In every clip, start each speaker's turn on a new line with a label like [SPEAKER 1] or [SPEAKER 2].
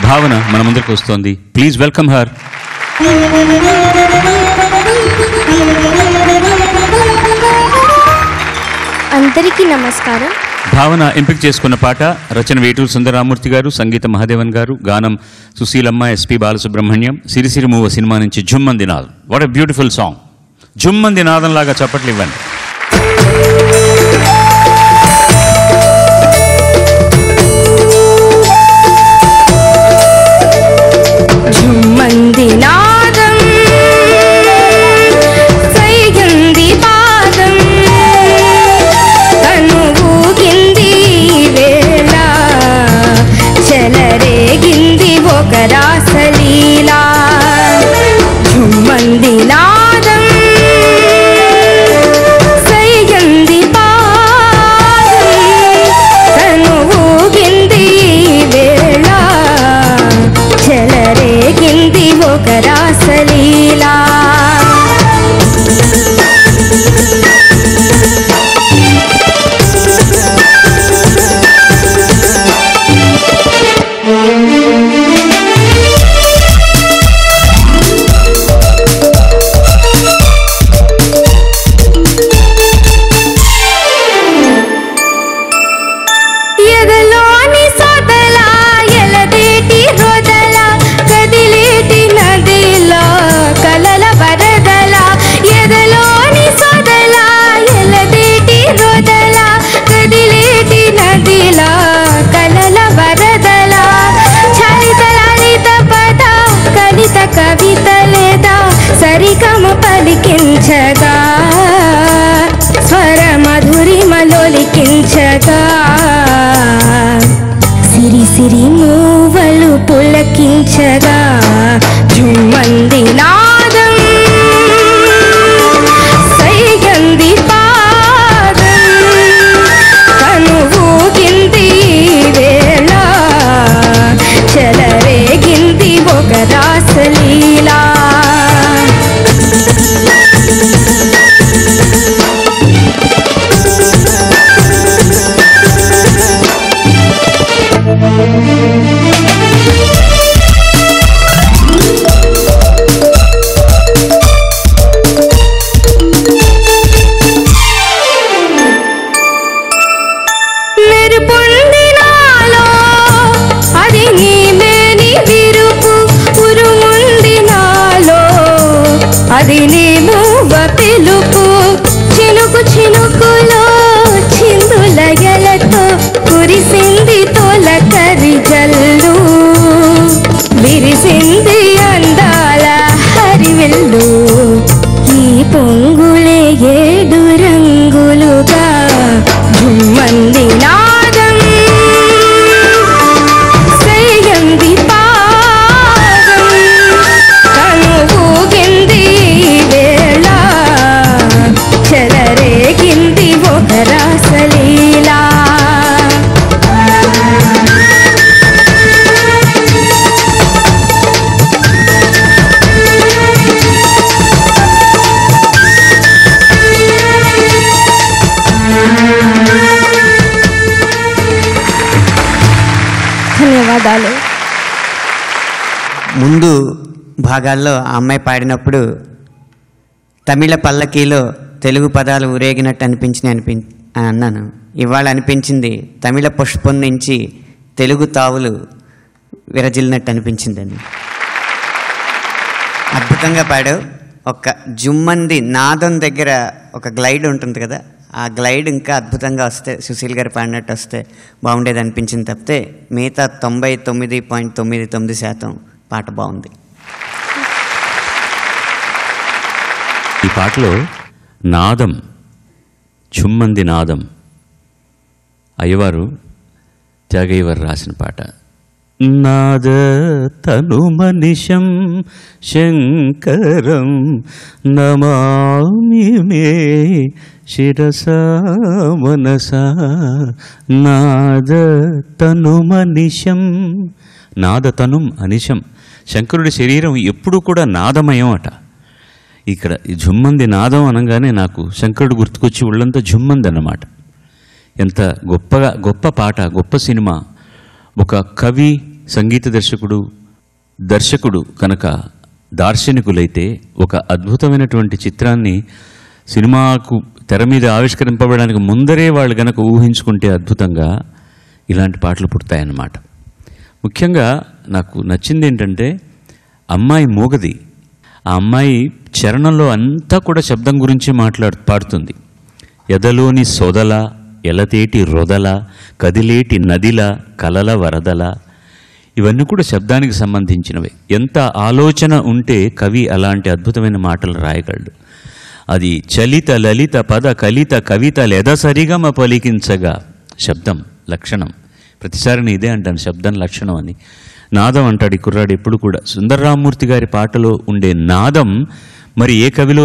[SPEAKER 1] భావన మన ముందుకు వస్తోంది. Please welcome her.
[SPEAKER 2] అందరికీ నమస్కారం.
[SPEAKER 1] భావన ఎంపిక చేసుకున్న పాట రచన వేటూరు సుందరరామూర్తి గారు, సంగీతం మహాదేవన్ గారు, గానం సుశీలమ్మ, ఎస్పి బాలసుబ్రహ్మణ్యం. సిరిసిరి మూవ సినిమా నుంచి Jhummandi Naadam. What a beautiful song. Jhummandi Naadam లాగా చప్పట్లు ఇవ్వండి.
[SPEAKER 2] జుమ్మంది నాదం సైగంది పాదం కను ఊగింది వేళ చెలరేగింది ఒక రాసలీలా. జుమ్మంది నాదం సైగంది పాదం కను ఊగింది వేళ చెలరేగింది ఒక రాసలీలా. ఎదలోని సొదల ఎలదేటి రొదల కదిలేటి నదిలో కలల వరదల. ఎదలోని సొదల ఎలదేటి రొదల కదిలేటి నదిలో కలల వరదల. చలిత లలిత పద కలిత కవిత లేదా సరిగమ పలికించగా స్వర మధురిమలొలికించగా సిరి సిరి మూవలు పులకించగా జుమ్మంది నాదం సైగంది పాదం కను ఊగింది వేళ చెలరేగింది ఒక రాసలీలా. మెరుపుంది నాలో అది నీ మేని విరుపు, ఉరుముంది నాలో అది నీ మూవ పిలుపు. చినుకు చినుకులో చిందులయలతో కురిసింది తొలకరి జల్లు, విరిసింది అందాల హరివిల్లు. ఈ పొంగులే ఏడు రంగులుగా జుమ్మంది నాదం సైగంది పాదం కను ఊగింది వేళ చెలరేగింది ఒక రాసలీలా. ధన్యవాదాలు.
[SPEAKER 3] ముందు భాగాల్లో ఆ అమ్మాయి పాడినప్పుడు తమిళ పల్లకీలో తెలుగు పదాలు ఊరేగినట్టు అన్నాను. ఇవాళ అనిపించింది తమిళ పుష్పం నుంచి తెలుగు తావులు విరజిల్లినట్టు అనిపించిందండి. అద్భుతంగా పాడావు. ఒక జుమ్మంది నాదం దగ్గర ఒక గ్లైడ్ ఉంటుంది కదా, ఆ గ్లైడ్ ఇంకా అద్భుతంగా వస్తే సుశీల్ గారు పాడినట్టు వస్తే బాగుండేది అనిపించింది తప్పితే మిగతా 99.99% పాట బాగుంది.
[SPEAKER 1] ఈ పాటలో నాదం, జుమ్మంది నాదం అయ్యవారు త్యాగయ్యవారు రాసిన పాట. నాద తనుమనిషం శంకరం నమామి మే శిరసా మనసా. నాద తనుమనిషం, నాదతనుం అనిశం. శంకరుడి శరీరం ఎప్పుడూ కూడా నాదమయం అట. ఇక్కడ ఈ జుమ్మంది నాదం అనగానే నాకు శంకరుడు గుర్తుకొచ్చి ఒళ్ళంతా జుమ్మంది అన్నమాట. ఎంత గొప్ప పాట, గొప్ప సినిమా. ఒక కవి సంగీత దర్శకుడు కనుక దార్శనికులైతే ఒక అద్భుతమైనటువంటి చిత్రాన్ని సినిమాకు తెర మీద ఆవిష్కరింపబడడానికి ముందరే వాళ్ళు కనుక ఊహించుకుంటే అద్భుతంగా ఇలాంటి పాటలు పుడతాయన్నమాట. ముఖ్యంగా నాకు నచ్చింది ఏంటంటే అమ్మాయి మూగది. ఆ అమ్మాయి చరణంలో అంతా కూడా శబ్దం గురించి పాడుతుంది. ఎదలోని సొదల, ఎలతేటి రొదల, కదిలేటి నదిల, కలల వరదల, ఇవన్నీ కూడా శబ్దానికి సంబంధించినవి. ఎంత ఆలోచన ఉంటే కవి అలాంటి అద్భుతమైన మాటలు రాయగలడు. అది చలిత లలిత పద కలిత కవిత లెదసరిగమ పలికించగా శబ్దం లక్షణం. ప్రతిసారి నేను ఇదే అంటాను, శబ్దం లక్షణం అని. నాదం అంటాడు ఈ కుర్రాడు ఎప్పుడు కూడా. సుందరరామూర్తి గారి పాటలో ఉండే నాదం మరి ఏ కవిలో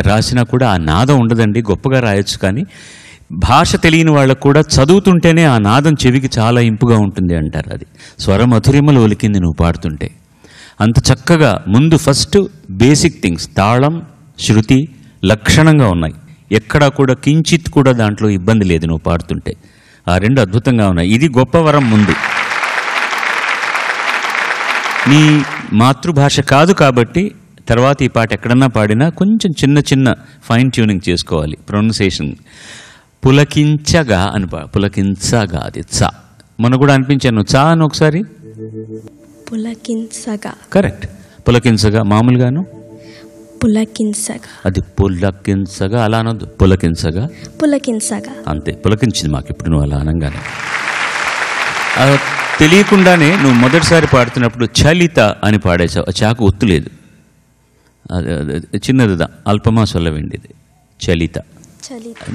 [SPEAKER 1] రాసినా కూడా ఆ నాదం ఉండదండి. గొప్పగా రాయొచ్చు, కానీ భాష తెలియని వాళ్ళకు కూడా చదువుతుంటేనే ఆ నాదం చెవికి చాలా ఇంపుగా ఉంటుంది అంటారు. అది స్వరమధురిమలు ఒలికింది నువ్వు పాడుతుంటే. అంత చక్కగా ముందు ఫస్ట్ బేసిక్ థింగ్స్ తాళం శృతి లక్షణంగా ఉన్నాయి. ఎక్కడా కూడా కించిత్ కూడా దాంట్లో ఇబ్బంది లేదు నువ్వు పాడుతుంటే. ఆ రెండు అద్భుతంగా ఉన్నాయి. ఇది గొప్ప వరం. ముందు నీ మాతృభాష కాదు కాబట్టి తర్వాత ఈ పాట ఎక్కడన్నా పాడినా కొంచెం చిన్న ఫైన్ ట్యూనింగ్ చేసుకోవాలి. ప్రొనౌన్సియేషన్ పులకించగా అని పులకించగా, అది చా. మొన్న కూడా అనిపించాను చా అని ఒకసారి.
[SPEAKER 2] పులకించగా
[SPEAKER 1] కరెక్ట్. పులకించగా మామూలుగాను
[SPEAKER 2] పులకించగా,
[SPEAKER 1] అది పులకించగా అలా అనొద్దు, పులకించగా అంతే. పులకించింది మాకు ఇప్పుడు నువ్వు అలా అనగానే. తెలియకుండానే నువ్వు మొదటిసారి పాడుతున్నప్పుడు చలిత అని పాడేసావు. చాకు ఒత్తు లేదు, చిన్నదిదా, అల్పమా సొల్లవేండిది చలిత.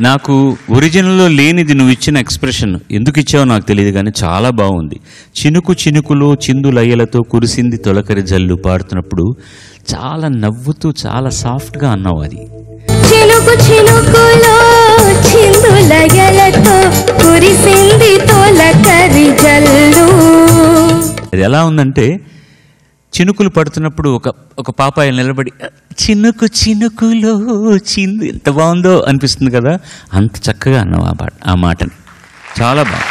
[SPEAKER 1] నాకు ఒరిజినల్లో లేనిది నువ్వు ఇచ్చిన ఎక్స్ప్రెషన్ ఎందుకు ఇచ్చావో నాకు తెలియదు, కానీ చాలా బాగుంది. చినుకు చినుకులో చిందులయ్యలతో కురిసింది తొలకరి జల్లు పాడుతున్నప్పుడు చాలా నవ్వుతూ చాలా సాఫ్ట్గా అన్నావు. అది
[SPEAKER 2] చినుకు చినుకులో చిందులయ్యలతో కురిసింది తొలకరి జల్లు.
[SPEAKER 1] అది ఎలా ఉందంటే చినుకులు పడుతున్నప్పుడు ఒక పాపాయి నిలబడి చినుకు చినుకులో చిందు, ఎంత బాగుందో అనిపిస్తుంది కదా. అంత చక్కగా అన్నావు ఆ మాటని. చాలా బాగుంది.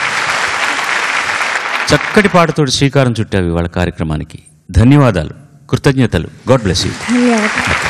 [SPEAKER 1] చక్కటి పాటతోటి శ్రీకారం చుట్టావు ఇవాళ కార్యక్రమానికి. ధన్యవాదాలు, కృతజ్ఞతలు. God bless you.
[SPEAKER 2] ధన్యవాదాలు.